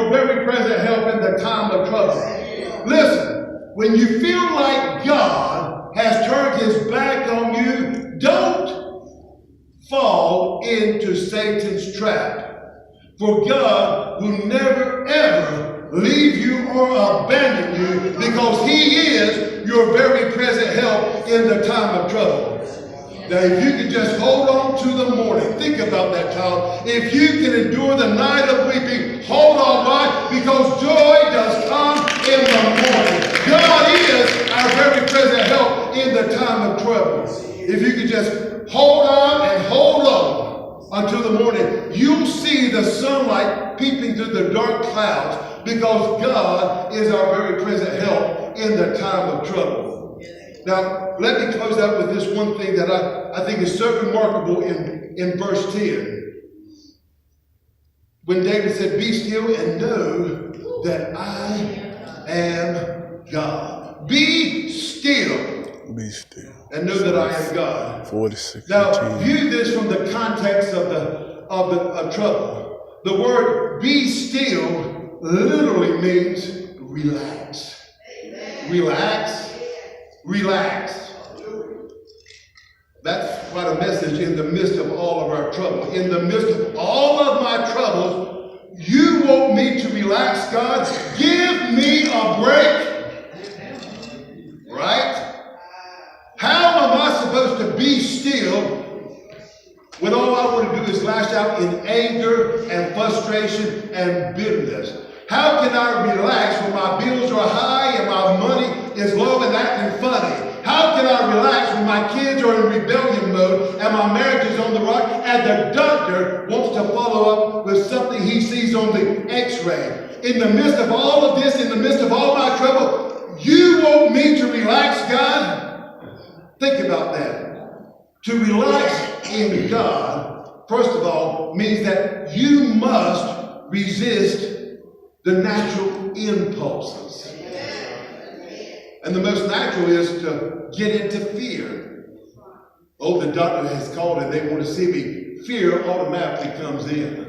your very present help in the time of trouble. Listen, when you feel like God has turned his back on you, don't fall into Satan's trap. For God will never, ever leave you or abandon you, because he is your very present help in the time of trouble. Now, if you can just hold on to the morning, think about that, child. If you can endure the night of weeping, hold on. Why? Because joy does come in the morning. God is our very present help in the time of trouble. If you can just hold on and hold on until the morning, you'll see the sunlight peeping through the dark clouds, because God is our very present help in the time of trouble. Now, let me close out with this one thing that I think is so remarkable in verse 10. When David said, "Be still and know that I am God." Be still. Be still. And know that I am God. 46. Now, view this from the context of trouble. The word "be still" literally means relax. Relax. Relax. That's quite a message in the midst of all of our trouble. In the midst of all of my troubles, you want me to relax, God? Give me a break. Right? How am I supposed to be still when all I want to do is lash out in anger and frustration and bitterness? How can I relax when my bills are high and my money is low and acting funny? How can I relax when my kids are in rebellion mode and my marriage is on the rock and the doctor wants to follow up with something he sees on the x-ray? In the midst of all of this, in the midst of all my trouble, you want me to relax, God? Think about that. To relax in God, first of all, means that you must resist the natural impulses. And the most natural is to get into fear. Oh, the doctor has called and they want to see me. Fear automatically comes in.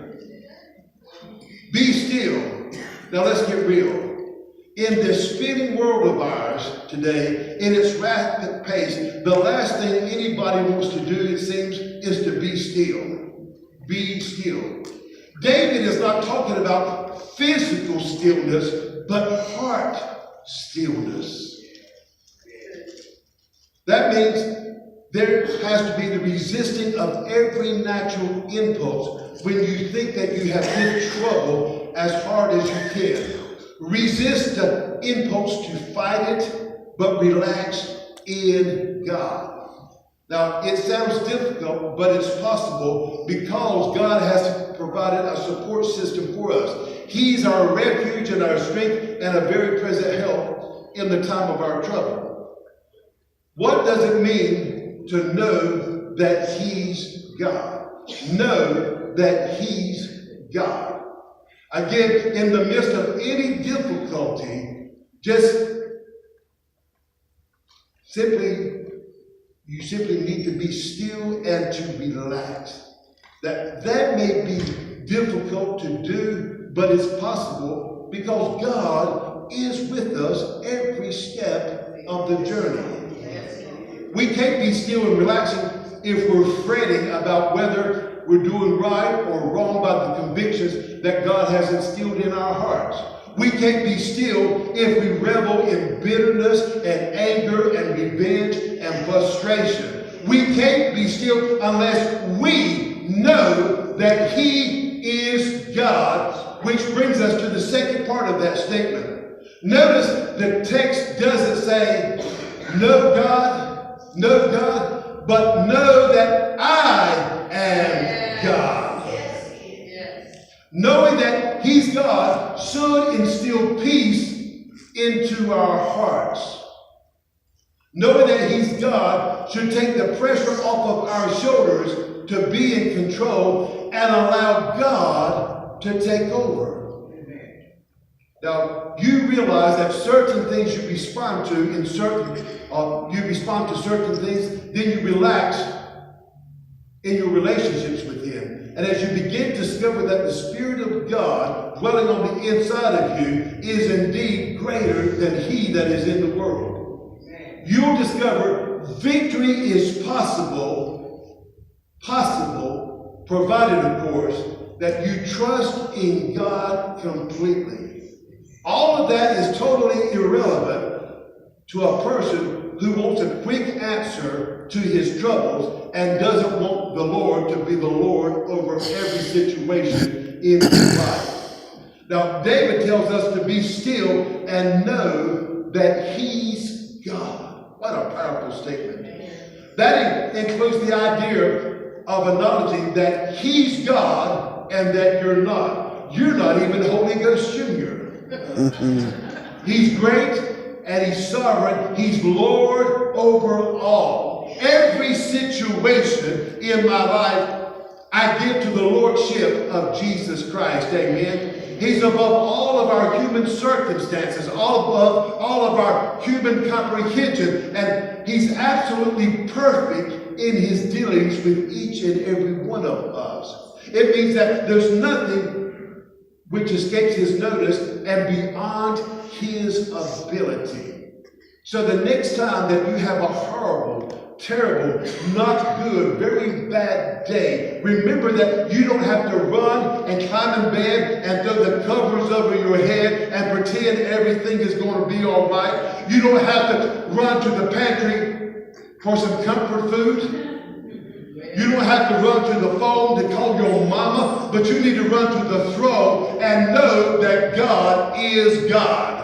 Be still. Now let's get real. In this spinning world of ours today, in its rapid pace, the last thing anybody wants to do, it seems, is to be still. Be still. David is not talking about physical stillness, but heart stillness. That means there has to be the resisting of every natural impulse when you think that you have hit trouble as hard as you can. Resist the impulse to fight it, but relax in God. Now, it sounds difficult, but it's possible because God has provided a support system for us. He's our refuge and our strength and a very present help in the time of our trouble. What does it mean to know that he's God? Know that he's God. Again, in the midst of any difficulty, you simply need to be still and to relax. That may be difficult to do, but it's possible because God is with us every step of the journey. We can't be still and relaxing if we're fretting about whether we're doing right or wrong by the convictions that God has instilled in our hearts. We can't be still if we revel in bitterness and anger and revenge and frustration. We can't be still unless we know that he is God, which brings us to the second part of that statement. Notice the text doesn't say, know God, but know that I am God. Knowing that he's God should instill peace into our hearts. Knowing that he's God should take the pressure off of our shoulders to be in control and allow God to take over. Now, you realize that certain things you respond to you respond to certain things, then you relax in your relationships with him. And as you begin to discover that the Spirit of God dwelling on the inside of you is indeed greater than he that is in the world. You'll discover victory is possible, provided, of course, that you trust in God completely. All of that is totally irrelevant to a person who wants a quick answer to his troubles and doesn't want the Lord to be the Lord over every situation in his life. Now, David tells us to be still and know that he's God. What a powerful statement. That includes the idea of acknowledging that he's God and that you're not. You're not even Holy Ghost Jr. He's great and he's sovereign. He's Lord over all. Every situation in my life, I give to the Lordship of Jesus Christ. Amen. He's above all of our human circumstances, all above all of our human comprehension, and he's absolutely perfect in his dealings with each and every one of us. It means that there's nothing which escapes his notice and beyond his ability. So the next time that you have a horrible, terrible, not good, very bad day, remember that you don't have to run and climb in bed and throw the covers over your head and pretend everything is going to be all right. You don't have to run to the pantry for some comfort food. You don't have to run to the phone to call your mama, but you need to run to the throne and know that God is God.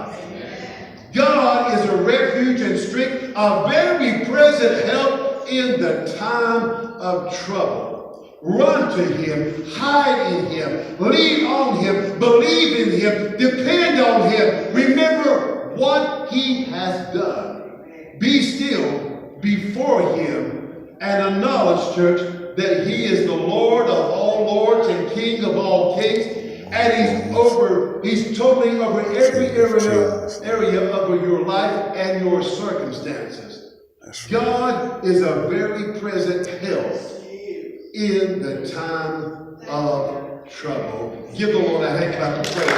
God is a refuge and strength, a very present help in the time of trouble. Run to him, hide in him, lean on him, believe in him, depend on him. Remember what he has done. Be still before him and acknowledge, church, that he is the Lord of all lords and King of all kings. And he's totally over every area of your life and your circumstances. God is a very present help in the time of trouble. Give the Lord a hand clap of praise.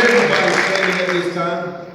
Everybody standing at this time.